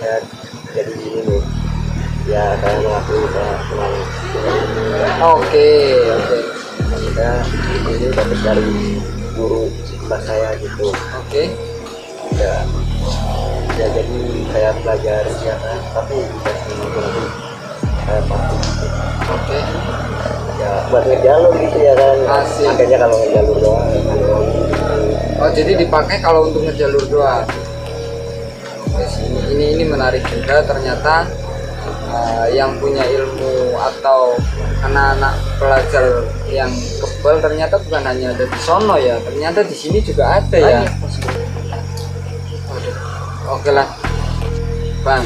saya jadi ini nih. Ya saya mengakui saya kenal. Oke. Saya ini dapat dari guru kelas saya gitu. Oke. Ya, ya jadi saya belajar ya kan, tapi nanti saya pasti Oke. ya buat ngejalur gitu ya kan. Asik. Makanya kalau ngejalur doang kalau Oh, jadi dipakai kalau untuk ngejalur doang. Oke, ini menarik juga ternyata. Yang punya ilmu atau anak-anak pelajar yang kebal ternyata bukan hanya ada di sono ya, ternyata di sini juga ada ya. Oke lah, Bang.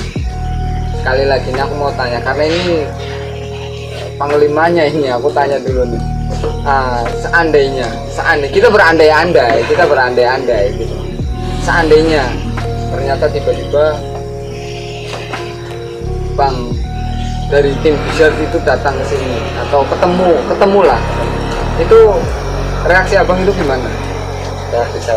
Sekali lagi ini aku mau tanya karena ini panglimanya ini aku tanya dulu nih. Seandainya kita berandai-andai gitu. Seandainya ternyata tiba-tiba Bang dari tim Wizard itu datang ke sini atau ketemulah, itu reaksi abang itu gimana? ya bisa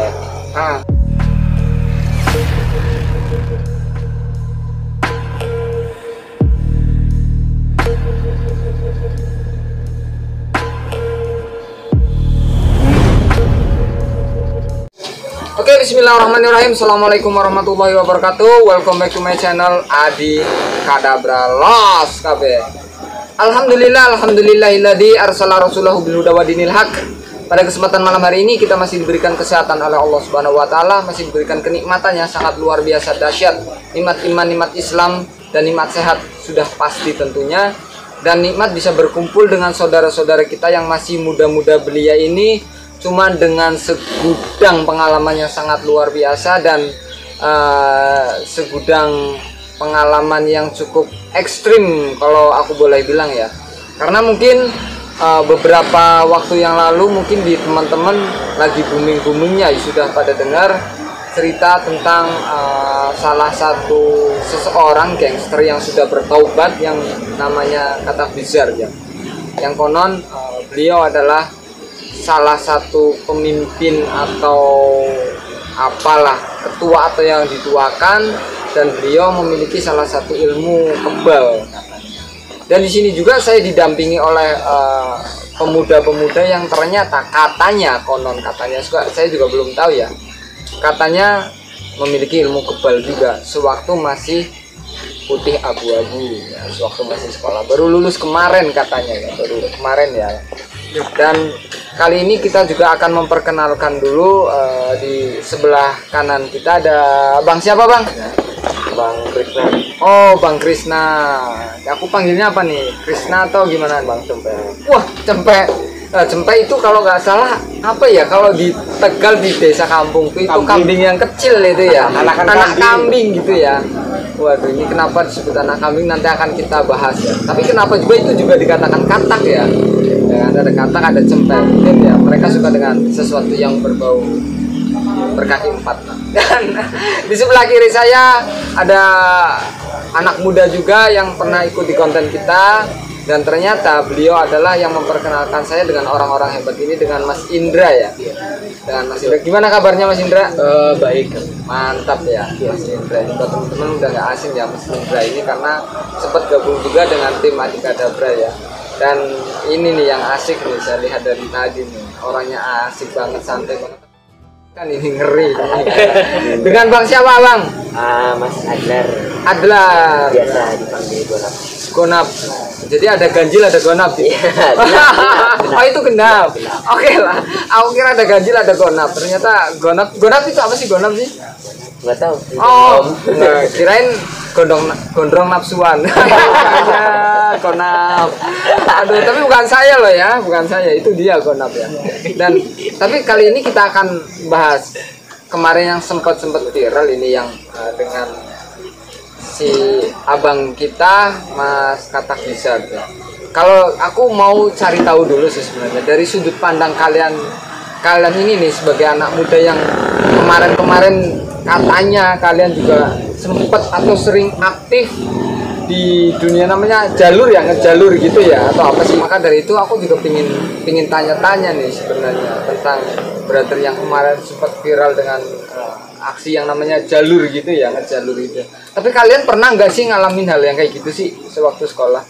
Oke, bismillahirrahmanirrahim. Assalamualaikum warahmatullahi wabarakatuh. Welcome back to my channel Adi Kadabra Los KB. Alhamdulillahilladzi arsala rasulahu bil huda wa dinil haq. Pada kesempatan malam hari ini kita masih diberikan kesehatan oleh Allah Subhanahu wa taala, masih diberikan kenikmatan yang sangat luar biasa dahsyat. Nikmat iman, nikmat Islam dan nikmat sehat sudah pasti tentunya. Dan nikmat bisa berkumpul dengan saudara-saudara kita yang masih muda-muda belia ini, cuma dengan segudang pengalaman yang sangat luar biasa dan segudang pengalaman yang cukup ekstrim kalau aku boleh bilang ya. Karena mungkin beberapa waktu yang lalu mungkin di teman-teman lagi booming-boomingnya sudah pada dengar cerita tentang salah satu seseorang gangster yang sudah bertaubat yang namanya Kata Bizar ya. Yang konon beliau adalah salah satu pemimpin atau apalah ketua atau yang dituakan, dan beliau memiliki salah satu ilmu kebal. Dan di sini juga saya didampingi oleh pemuda-pemuda yang ternyata konon katanya saya juga belum tahu ya, katanya memiliki ilmu kebal juga sewaktu masih putih abu-abu ya, sewaktu masih sekolah, baru lulus kemarin katanya ya, baru kemarin ya. Dan kali ini kita juga akan memperkenalkan dulu di sebelah kanan kita ada Bang siapa Bang? Bang Krisna. Oh Bang Krisna. Aku panggilnya apa nih? Krisna atau gimana? Bang Cempe. Wah Cempe. Cempe itu kalau nggak salah apa ya? Kalau di Tegal di desa kampungku itu kambing yang kecil itu ya. Anak kambing gitu ya. Waduh, ini kenapa disebut anak kambing nanti akan kita bahas ya. Tapi kenapa juga itu juga dikatakan katak ya? Ya, ada katak, ada cempe. Mungkin ya mereka suka dengan sesuatu yang berbau berkaki empat. Dan di sebelah kiri saya ada anak muda juga yang pernah ikut di konten kita, dan ternyata beliau adalah yang memperkenalkan saya dengan orang-orang hebat ini, dengan Mas Indra ya. Dengan Mas Indra. Gimana kabarnya Mas Indra? Baik. Mantap ya Mas Indra. Buat teman-teman udah nggak asing ya Mas Indra ini, karena sempat gabung juga dengan tim Adi Kadabra ya. Dan ini nih yang asik nih, saya lihat dari tadi nih, orangnya asik banget, santai banget. Kan ini ngeri. Dengan Bang siapa Bang? Mas Adlar. Adlar. Biasa dipanggil Gonap. Gonap. Jadi ada ganjil ada gonap. Oh itu genap. Oke lah. Aku kira ada ganjil ada gonap. Ternyata gonap. Gonap itu apa sih gonap sih? Nggak tahu. Oh, nah, kirain gondrong nafsuan. Gonap. Aduh, tapi bukan saya loh ya, bukan saya, itu dia gonap ya. Dan tapi kali ini kita akan bahas kemarin yang sempat viral ini yang dengan si abang kita Mas Kata Bizar ya. Kalau aku mau cari tahu dulu sih sebenarnya dari sudut pandang kalian ini nih sebagai anak muda yang kemarin-kemarin katanya kalian juga sempat atau sering aktif di dunia namanya jalur ya, ngejalur gitu ya atau apa sih. Maka dari itu aku juga pingin tanya-tanya nih sebenarnya tentang brother yang kemarin sempat viral dengan aksi yang namanya jalur gitu ya, ngejalur itu. Tapi kalian pernah nggak sih ngalamin hal yang kayak gitu sih sewaktu sekolah?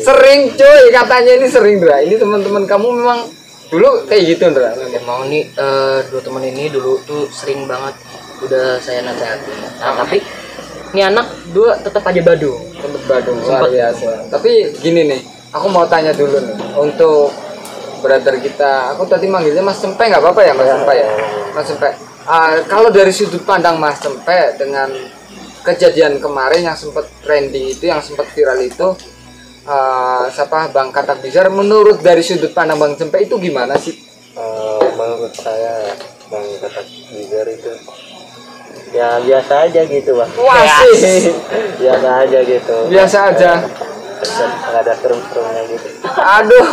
Sering cuy, katanya ini sering Dra. Ini teman-teman kamu memang dulu kayak gitu Dra? Emang nih dua teman ini dulu tuh sering banget udah saya nasehatin. Nah, tapi ini anak dua tetap aja Badung. Luar biasa. Tapi gini nih, aku mau tanya dulu nih untuk brother kita. Aku tadi manggilnya Mas Cempe, nggak apa-apa ya Mas Cempe ya? Mas Cempe. Kalau dari sudut pandang Mas Cempe dengan kejadian kemarin yang sempat trending itu, yang sempat viral itu, siapa Bang Katak Bizar, menurut dari sudut pandang Bang Cempe itu gimana sih? Menurut saya Bang Katak Bizar itu ya biasa aja gitu Bang. Wah sih, Biasa aja gitu. biasa aja. Nggak ada serem-seremnya gitu. Aduh,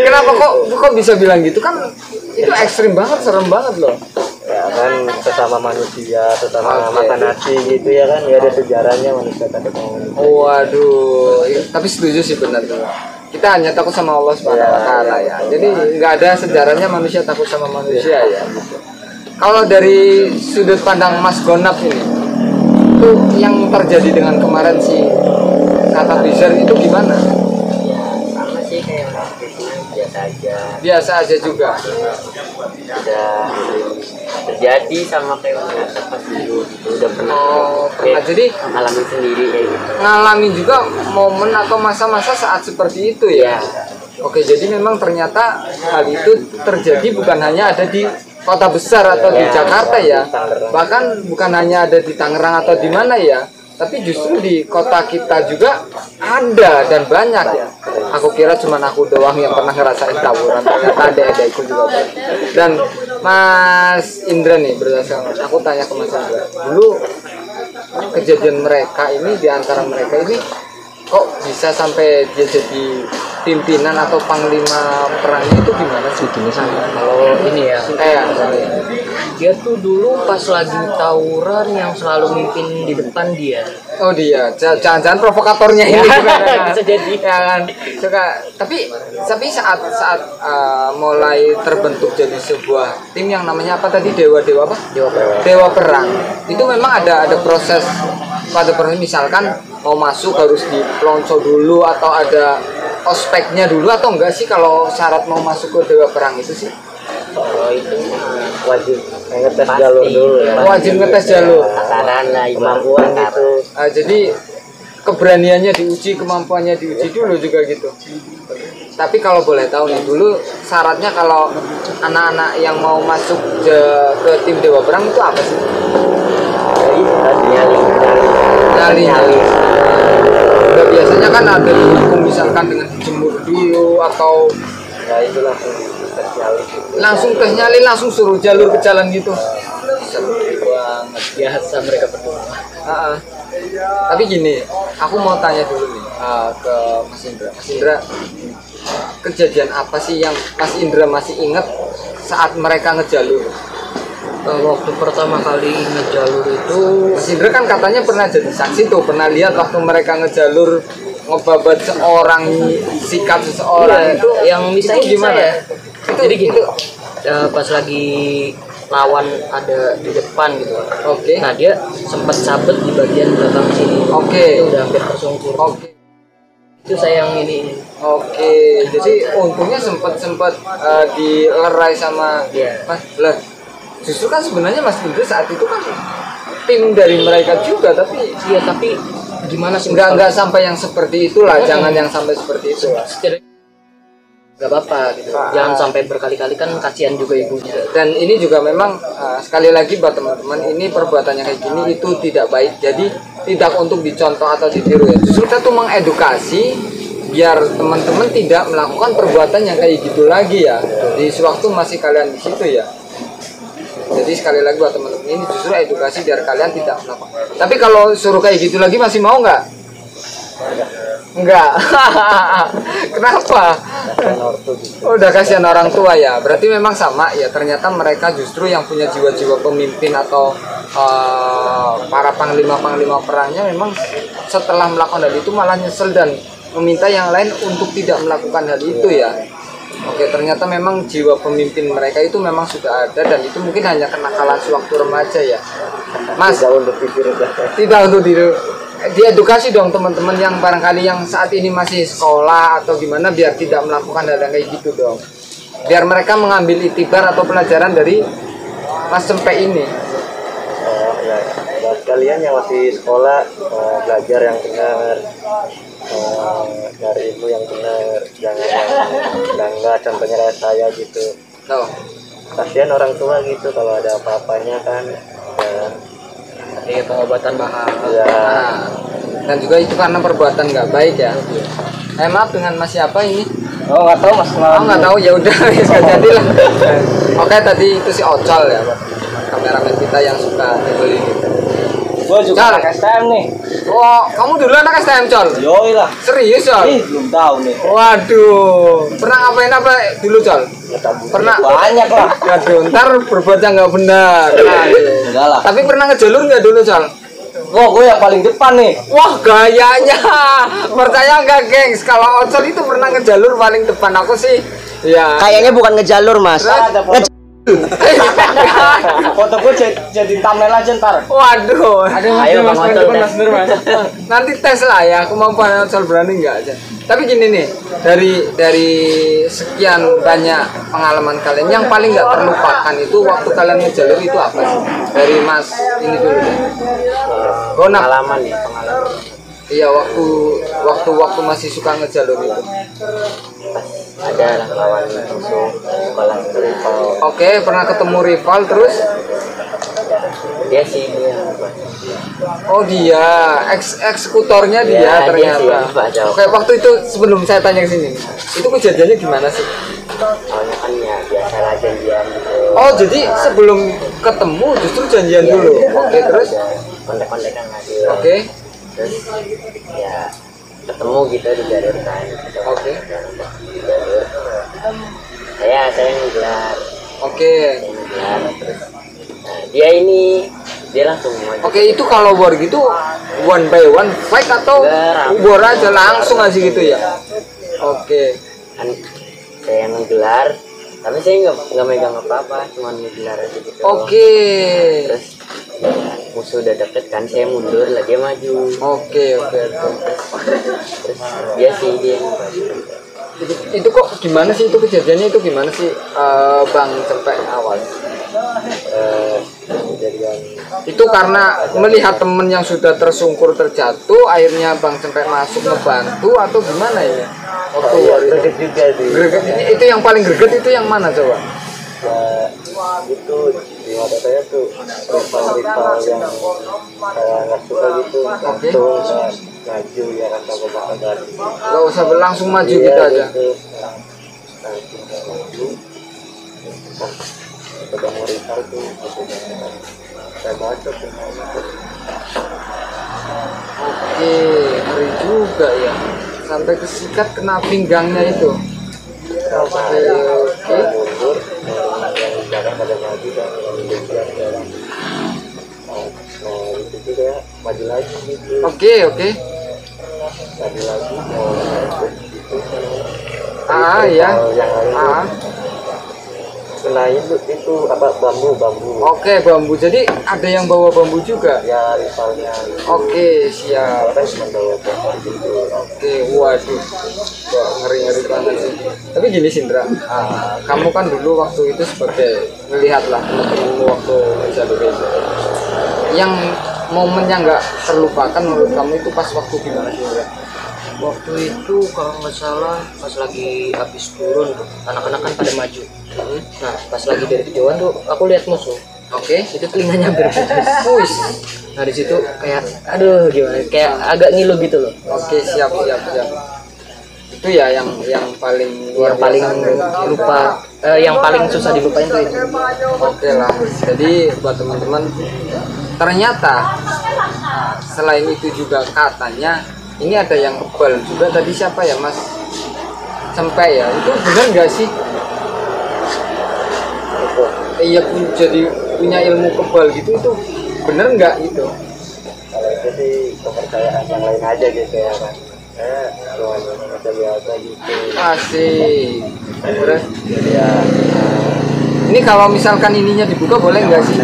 kenapa kok bisa bilang gitu, kan itu ekstrim banget, serem banget loh. Ya kan sesama manusia, sesama Oke. makan nasi gitu ya kan, ya ada sejarahnya manusia takut sama manusia. Waduh, tapi setuju sih, benar tuh. Kita hanya takut sama Allah Subhanahu wa taala ya. Jadi nggak ada sejarahnya manusia takut sama manusia ya. Kalau dari sudut pandang Mas Gonap ini, itu yang terjadi dengan kemarin si Kata Bizar itu gimana? Sama sih kayak gitu, biasa aja. Biasa aja juga. Udah terjadi sama kayak pas dulu itu udah pernah. Pernah. Jadi Alami sendiri kayak gitu. ngalamin juga momen atau masa-masa saat seperti itu ya. Oke, jadi memang ternyata hal itu terjadi bukan hanya ada di kota besar atau di Jakarta ya, bahkan bukan hanya ada di Tangerang atau di mana ya, tapi justru di kota kita juga ada dan banyak ya. Aku kira cuma aku doang yang pernah ngerasain tawuran, ternyata ada ikut juga banyak. Dan Mas Indra nih, berdasarkan aku tanya ke Mas Indra dulu, kejadian mereka ini, di antara mereka ini kok bisa sampai dia jadi pimpinan atau panglima perangnya, itu gimana sih? Kalau ini ya, dia tuh dulu pas lagi tawuran yang selalu mimpin di depan dia. Oh dia, jangan-jangan provokatornya ini juga kan? Bisa jadi. Ya kan, suka. Tapi saat mulai terbentuk jadi sebuah tim yang namanya apa tadi, Dewa apa? Dewa Perang. Itu memang ada proses pada perang, misalkan mau masuk harus dipelonco dulu atau ada ospeknya dulu atau enggak sih kalau syarat mau masuk ke Dewa Perang itu sih? Kalau itu Wajib ngetes jalur dulu ya. Wajib ngetes jalur. tataran lah, Kemampuan gitu. Jadi keberaniannya diuji, kemampuannya diuji dulu juga gitu. Tapi kalau boleh tahu nih, dulu syaratnya kalau anak-anak yang mau masuk ke tim Dewa Perang itu apa sih? Nyali. Udah biasanya kan ada dihukum misalkan dengan dijemur dulu atau Ya itu langsung tes nyali. langsung suruh jalur ke jalan gitu. banget biasa mereka berdua. Tapi gini, aku mau tanya dulu nih ke Mas Indra. Mas Indra, kejadian apa sih yang Mas Indra masih ingat saat mereka ngejalur? Waktu pertama kali ngejalur itu Mas Indra kan katanya pernah jadi saksi tuh, pernah lihat waktu mereka ngejalur, ngebabat seorang, sikap seseorang itu yang misalnya itu gimana? saya. Jadi gini, gitu. pas lagi lawan ada di depan gitu. Oke. Nah dia sempat sabet di bagian belakang sini. Oke. Itu udah hampir tersungkur. Oke. Itu saya yang ini. Oke. Jadi untungnya sempat dilerai sama Iya. Mas. Lah, justru kan sebenarnya Mas Indra saat itu kan tim dari mereka juga, tapi Iya tapi gimana sih? nggak sampai yang seperti itulah, jangan yang sampai seperti itu lah. Gak apa-apa gitu. Jangan sampai berkali-kali, kan kasihan juga ibunya. Dan ini juga memang sekali lagi buat teman-teman, ini perbuatannya kayak gini itu tidak baik, jadi tidak untuk dicontoh atau ditiru ya. Justru kita tuh mengedukasi biar teman-teman tidak melakukan perbuatan yang kayak gitu lagi ya. Di sewaktu masih kalian di situ ya. Jadi sekali lagi buat teman-teman, ini justru edukasi biar kalian tidak melakukan. Tapi kalau suruh kayak gitu lagi masih mau nggak? Enggak. Kenapa? kasihan ortu gitu. Oh, udah kasihan orang tua ya. Berarti memang sama ya. Ternyata mereka justru yang punya jiwa-jiwa pemimpin atau para panglima-panglima perangnya memang setelah melakukan hal itu malah nyesel dan meminta yang lain untuk tidak melakukan hal itu ya. Oke, ternyata memang jiwa pemimpin mereka itu memang sudah ada dan itu mungkin hanya kenakalan sewaktu remaja ya. Mas, Tidak untuk pikir udah. tidak untuk diedukasi dong teman-teman yang barangkali yang saat ini masih sekolah atau gimana biar tidak melakukan hal yang kayak gitu dong. Biar mereka mengambil itibar atau pelajaran dari Mas Cempek ini. Ya, buat kalian yang masih sekolah, belajar yang benar, dari ilmu yang benar, jangan yang bangga contohnya kayak saya gitu. Tuh. Kasihan orang tua gitu kalau ada apa-apanya kan ya, Iya, pengobatan mahal. ya Nah, dan juga itu karena perbuatan nggak baik ya. Maaf dengan Mas siapa ini? Oh, nggak tahu Mas. Oh nggak tahu ya udah nggak jadi lah. Oke tadi itu si Ocol ya, kameramen kita yang suka nyebelin gitu. Gua juga Cal. anak STM nih. Oh kamu dulu anak STM Col? Yoi lah. Serius Col? Belum tahu nih. Waduh, pernah ngapain apa dulu Col? Pernah? Banyak lah. Waduh, ntar berbuat yang nggak benar. Aduh. Enggak lah. Tapi pernah ngejalur nggak dulu Col? Wah, gue yang paling depan nih. Wah gayanya, percaya nggak gengs? Kalau Ocol itu pernah ngejalur paling depan aku sih, ya. Kayaknya bukan ngejalur mas. Ada foto. Foto gue jadi thumbnail aja ntar. Waduh. Ayo Bang Ocol, Mas. Nanti tes lah ya, kemampuan Ocol berani nggak aja. Tapi gini nih, dari sekian banyak pengalaman kalian, yang paling nggak terlupakan itu waktu kalian ngejalur itu apa sih? Dari Mas ini dulu deh. Gonap. pengalaman nih pengalaman Iya waktu masih suka ngejalur itu. ada lah lawan musuh sekolah rival Oke, pernah ketemu rival terus? dia sih dia Oh dia, eksekutornya dia Iya, dia ternyata. sih, Pak Jawab. Oke, waktu itu sebelum saya tanya ke sini, itu kejadiannya gimana sih? soalnya kan ya biasa lah janjian gitu. Oh jadi sebelum ketemu justru janjian Iya, dulu. iya. Oke terus? Kontak-kontak kan ngasih Oke. terus ya ketemu gitu di jalur kan Oke. di jalur saya ngegelar Oke. terus nah, dia langsung maju. Oke itu kalau war gitu one by one fight atau Enggak, war aja langsung aja gitu ya? Oke. Kan saya ngegelar tapi saya nggak megang apa-apa cuma ngegelar aja gitu. Oke. Terus ya, musuh udah deket kan saya mundur lah dia maju. Oke. Terus dia yang maju. Itu kok gimana sih itu kejadiannya itu gimana sih Bang Cempek awal? Kejadian Itu karena melihat temen yang sudah tersungkur terjatuh akhirnya Bang Cempek masuk ngebantu atau gimana ya? Waktu war itu. greget juga sih. Greget, itu yang paling greget itu yang mana coba? Itu di mata saya tuh rival yang saya nggak suka gitu. Oke. Tuh maju ya rasa bakal ganti. Gak usah langsung maju Iya, gitu aja. gitu. Nah, kita maju. Nah, ketemu rival tuh saya bacot tuh. Oke, ngeri juga ya. Sampai kesikat kena pinggangnya itu. Oke. Saya mundur, yang di belakang pada maju dan yang di belakang jalan. Nah, itu juga maju lagi gitu. Oke. Maju lagi mau ikut gitu. Ya. Yang lain Ah. kena itu apa bambu. Oke, bambu. Jadi ada yang bawa bambu juga. Ya rivalnya. Oke, siap. Apa cuma bawa bambu gitu. Oke, waduh. Wah, ngeri banget sih. Tapi gini Sindra, kamu kan dulu waktu itu sebagai melihatlah teman-temanmu waktu jalur itu. Yang momen yang nggak terlupakan menurut kamu itu pas waktu gimana sih Sindra? Waktu itu kalau nggak salah pas lagi habis turun tuh, anak-anak kan pada maju. Nah, pas lagi dari kejauhan tuh aku lihat musuh. Oke. Itu telinganya hampir putus. Wis. Nah di situ kayak aduh gimana, kayak agak ngilu gitu loh. Oke, siap. Itu ya yang paling luar Yang paling biasa. lupa, yang paling susah dilupain tuh itu. Oke lah. Jadi buat teman-teman ternyata selain itu juga katanya ini ada yang kebal juga tadi, siapa ya Mas Sampai ya, itu benar nggak sih? Iya, jadi punya ilmu kebal gitu, itu bener nggak gitu? Kalau itu sih kepercayaan yang lain aja gitu ya kan. Cuma macam biasa gitu. Asik. Terus Jadi ya ini kalau misalkan ininya dibuka boleh nggak sih?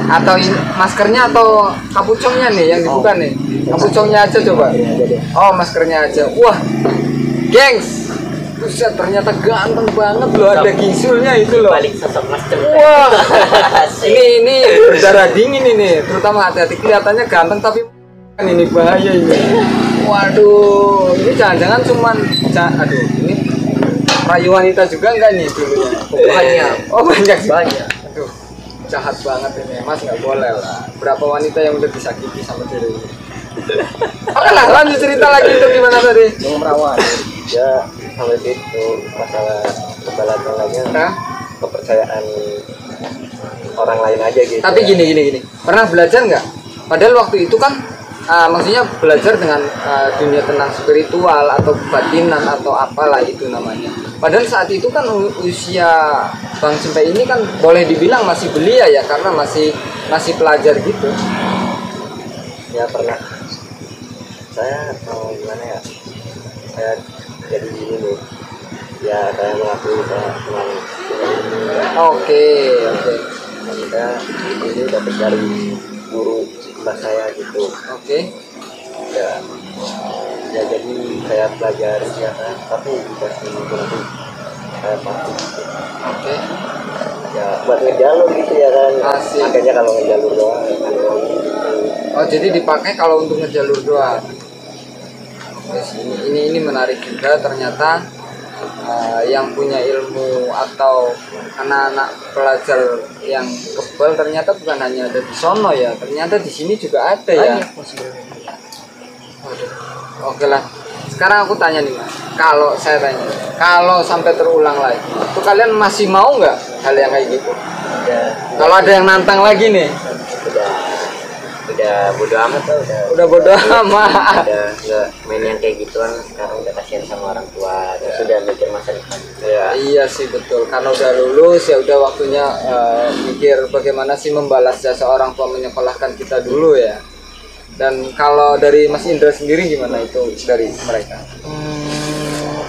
Atau maskernya atau kapucongnya nih yang dibuka nih? Kapucongnya aja coba. Oh, maskernya aja. Wah, gengs. Buset, ternyata ganteng banget loh, ada gisulnya itu loh. Balik sosok Mas Cempek. Wah, ini berdarah dingin ini, terutama hati-hati, kelihatannya ganteng tapi kan ini bahaya ini. Waduh, ini jangan-jangan cuman, aduh, ini rayu wanita juga enggak nih dulunya? Banyak. Oh banyak sih. Banyak. Aduh, jahat banget ini, Mas nggak boleh lah. Berapa wanita yang udah disakiti sama diri ini? Oke lah, lanjut cerita lagi, itu gimana tadi? yang merawat ya sampai situ masalah kebalan lainnya Hah? kepercayaan orang lain aja gitu. Tapi ya. gini, pernah belajar nggak? Padahal waktu itu kan maksudnya belajar dengan dunia tentang spiritual atau batinan atau apalah itu namanya. Padahal saat itu kan usia Bang Cempek ini kan boleh dibilang masih belia ya, karena masih pelajar gitu. Ya pernah saya mau gimana ya, saya jadi gini nih ya, saya mengakui saya memang Oke. saya ini dapat dari guru kelas saya gitu ya, ya jadi saya pelajari ya kan, tapi dikasih nanti saya pasti Oke. ya buat ngejalur gitu ya kan. Asik. Makanya kalau ngejalur doang gitu. Oh, jadi dipakai kalau untuk ngejalur doang. Oke, ini menarik juga ternyata. Yang punya ilmu atau anak-anak pelajar yang kebal ternyata bukan hanya ada di sono ya, ternyata di sini juga ada ya. Banyak masih. Waduh. Oke lah, sekarang aku tanya nih Mas, kalau saya tanya, kalau sampai terulang lagi, itu kalian masih mau nggak hal yang kayak gitu? Kalau ada yang nantang lagi nih, udah bodo amat lah, udah bodo amat. udah nggak main yang kayak gituan. Sekarang udah kasihan sama orang tua, sudah mikir masa depan ya. Iya sih betul, karena udah lulus ya udah waktunya mikir bagaimana sih membalas jasa orang tua menyekolahkan kita dulu ya. Dan kalau dari Mas Indra sendiri gimana itu dari mereka?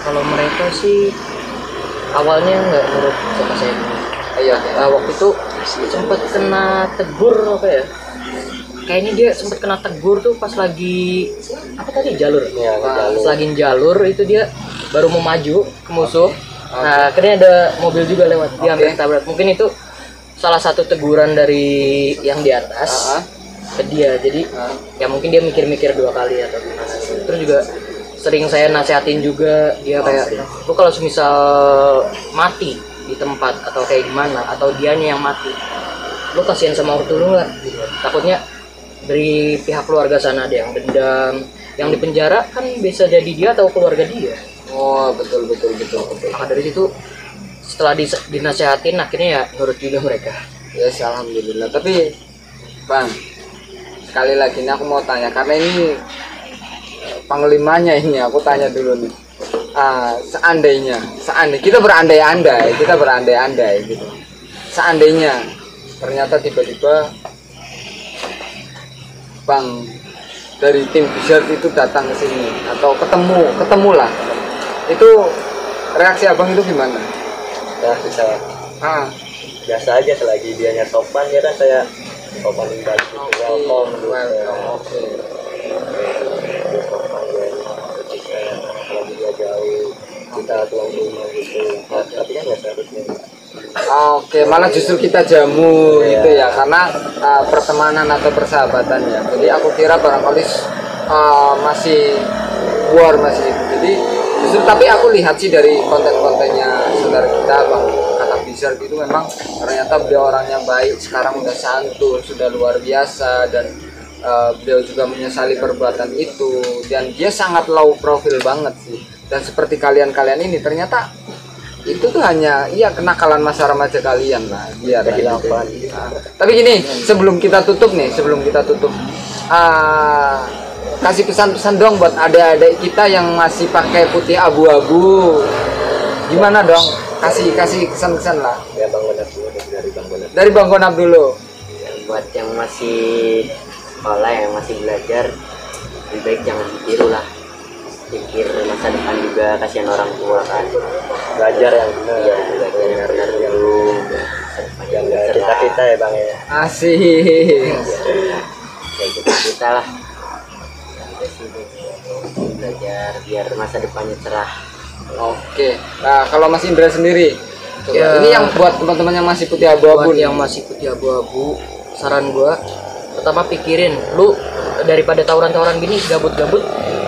Kalau mereka sih awalnya nggak nurut sama saya. Iya. Waktu itu sempat kena tegur apa ya? Kayaknya dia sempat kena tegur tuh pas lagi apa tadi jalur. Ya, Pas lagi jalur itu dia baru mau maju ke musuh. Nah, akhirnya ada mobil juga lewat, dia hampir tabrak. Mungkin itu salah satu teguran dari yang di atas ke dia. Jadi ya mungkin dia mikir-mikir dua kali atau gimana. Terus juga sering saya nasehatin juga dia kayak, lu kalau semisal mati di tempat atau kayak gimana, atau dianya yang mati, lu kasihan sama ortu lu nggak? Takutnya dari pihak keluarga sana ada yang dendam, yang di penjara kan bisa jadi dia atau keluarga dia. Oh betul. Maka dari situ setelah dinasehatin akhirnya ya nurut juga mereka. Ya yes, alhamdulillah. Tapi Bang, sekali lagi ini aku mau tanya karena ini panglimanya ini aku tanya dulu nih. Seandainya kita berandai-andai gitu. Seandainya ternyata tiba-tiba Bang dari tim Bizard itu datang ke sini atau ketemulah, itu reaksi abang itu gimana? Ya bisa biasa aja, selagi dianya sopan ya kan saya sopanin balik gitu. Welcome Oke. Dia sopan ya, kalau dia jauh kita tuang rumah gitu. Tapi kan nggak seharusnya. Oke, malah justru kita jamu gitu ya, karena pertemanan atau persahabatan ya. Jadi aku kira barangkali masih war masih itu. Jadi justru tapi aku lihat sih dari konten-kontennya saudara kita Bang Kata Bizard itu memang ternyata beliau orangnya baik, sekarang udah santun, sudah luar biasa, dan beliau juga menyesali perbuatan itu, dan dia sangat low profile banget sih. Dan seperti kalian-kalian ini ternyata itu tuh hanya kenakalan masa remaja kalian lah, biar gitu. Tapi gini, sebelum kita tutup kasih pesan-pesan dong buat adik-adik kita yang masih pakai putih abu-abu. Gimana dong? Kasih kesan-kesan lah. Ya Bang Gonap dulu, dari Bang Gonap. Dari Bang Gonap dulu. Ya, buat yang masih sekolah, yang masih belajar, lebih baik jangan ditiru lah. Pikir masa depan juga, kasihan orang tua kan. Belajar yang benar. Iya, belajar yang benar dulu. Jangan kita ya Bang ya. Asik. Kayak gitu kita lah. Sampai sini belajar biar masa depannya cerah. Oke. Nah, kalau Mas Indra sendiri, coba. Ya. Ini yang buat teman-teman yang masih putih abu-abu Buat nih. yang masih putih abu-abu, saran gua pertama pikirin, lu daripada tawuran-tawuran gini gabut-gabut,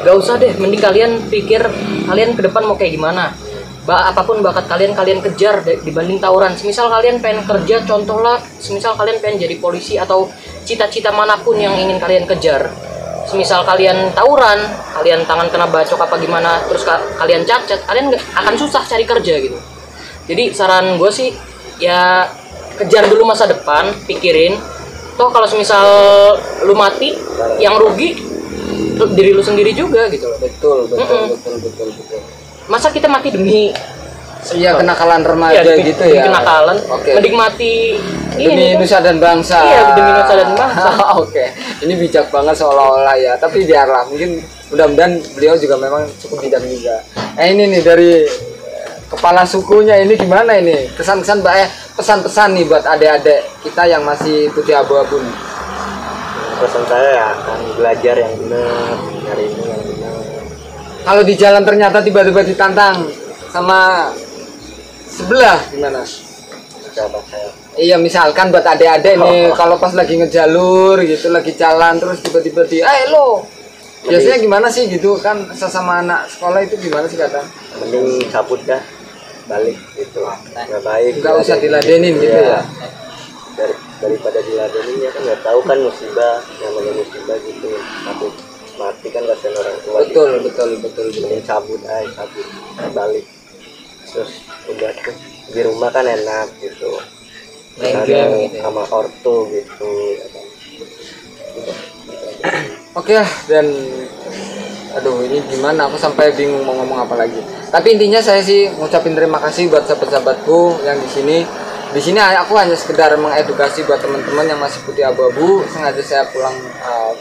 gak usah deh, mending kalian pikir kalian ke depan mau kayak gimana. Apapun bakat kalian kejar dibanding tawuran. Semisal kalian pengen kerja, contohlah, semisal kalian pengen jadi polisi atau cita-cita manapun yang ingin kalian kejar. Semisal kalian tawuran, kalian tangan kena bacok apa gimana, terus kalian cacat, kalian akan susah cari kerja gitu. Jadi saran gue sih ya kejar dulu masa depan, pikirin. Toh kalau semisal lu mati, yang rugi diri lu sendiri juga gitu loh. Betul. Masa kita mati demi Iya, kenakalan remaja demi gitu ya. kenakalan, Oke. mending mati Demi kan. nusa dan bangsa. Iya, demi nusa dan bangsa. Oke. Ini bijak banget seolah-olah ya. Tapi biarlah, mungkin mudah-mudahan beliau juga memang cukup bijak juga. Ini nih dari kepala sukunya ini gimana ini? Kesan-kesan pesan-pesan nih buat adik-adik kita yang masih putih abu-abu nih. Pesan saya ya akan belajar yang benar, hari ini yang benar. Kalau di jalan ternyata tiba-tiba ditantang sama sebelah gimana? Sahabat saya. Iya, misalkan buat adik-adik nih kalau pas lagi ngejalur gitu, lagi jalan terus tiba-tiba lo. Biasanya gimana sih gitu kan, sesama anak sekolah itu gimana sih kadang? Mending cabut dah, balik gitu. Nggak baik. Nggak usah diladenin gitu ya. Daripada diladenin ya kan nggak tahu kan musibah, namanya musibah gitu. Takut mati kan kasihan orang tua. Betul. Mending cabut balik. Terus udah tuh di rumah kan enak gitu. Main Ada game gitu ya. sama ortu gitu. Ya kan. Oke lah, dan aduh ini gimana, aku sampai bingung mau ngomong apa lagi. Tapi intinya saya sih ngucapin terima kasih buat sahabat-sahabatku yang di sini. Di sini aku hanya sekedar mengedukasi buat teman-teman yang masih putih abu-abu. Sengaja saya pulang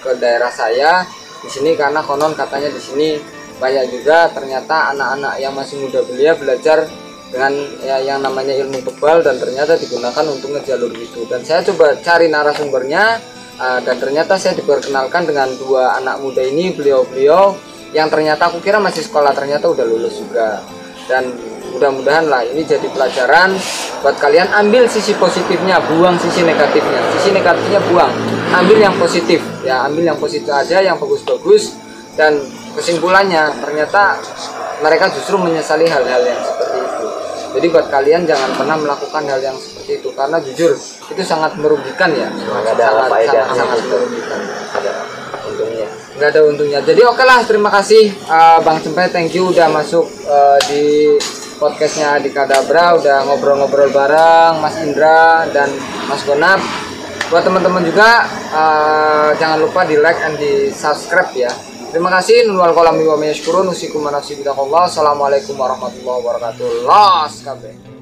ke daerah saya di sini karena konon katanya di sini banyak juga ternyata anak-anak yang masih muda belia belajar dengan ya, yang namanya ilmu kebal dan ternyata digunakan untuk ngejalur itu. Dan saya coba cari narasumbernya dan ternyata saya diperkenalkan dengan dua anak muda ini, beliau-beliau yang ternyata aku kira masih sekolah, ternyata udah lulus juga. Dan mudah-mudahan lah ini jadi pelajaran buat kalian. Ambil sisi positifnya, buang sisi negatifnya. Sisi negatifnya buang, ambil yang positif ya, ambil yang positif aja, yang bagus-bagus. Dan kesimpulannya ternyata mereka justru menyesali hal-hal yang seperti itu. Jadi buat kalian jangan pernah melakukan hal yang seperti itu karena jujur itu sangat merugikan ya. Sangat merugikan. Ada untungnya. Nggak ada untungnya. Jadi oke lah, terima kasih Bang Cempe, thank you udah masuk di podcastnya di Kadabra, udah ngobrol-ngobrol bareng Mas Indra dan Mas Gonap. Buat teman-teman juga jangan lupa di like and di subscribe ya. Terima kasih. Nunwal kolami wa mayashkurun usikum wa nafsi bidakallah. Assalamualaikum warahmatullahi wabarakatuh. Los kabeh.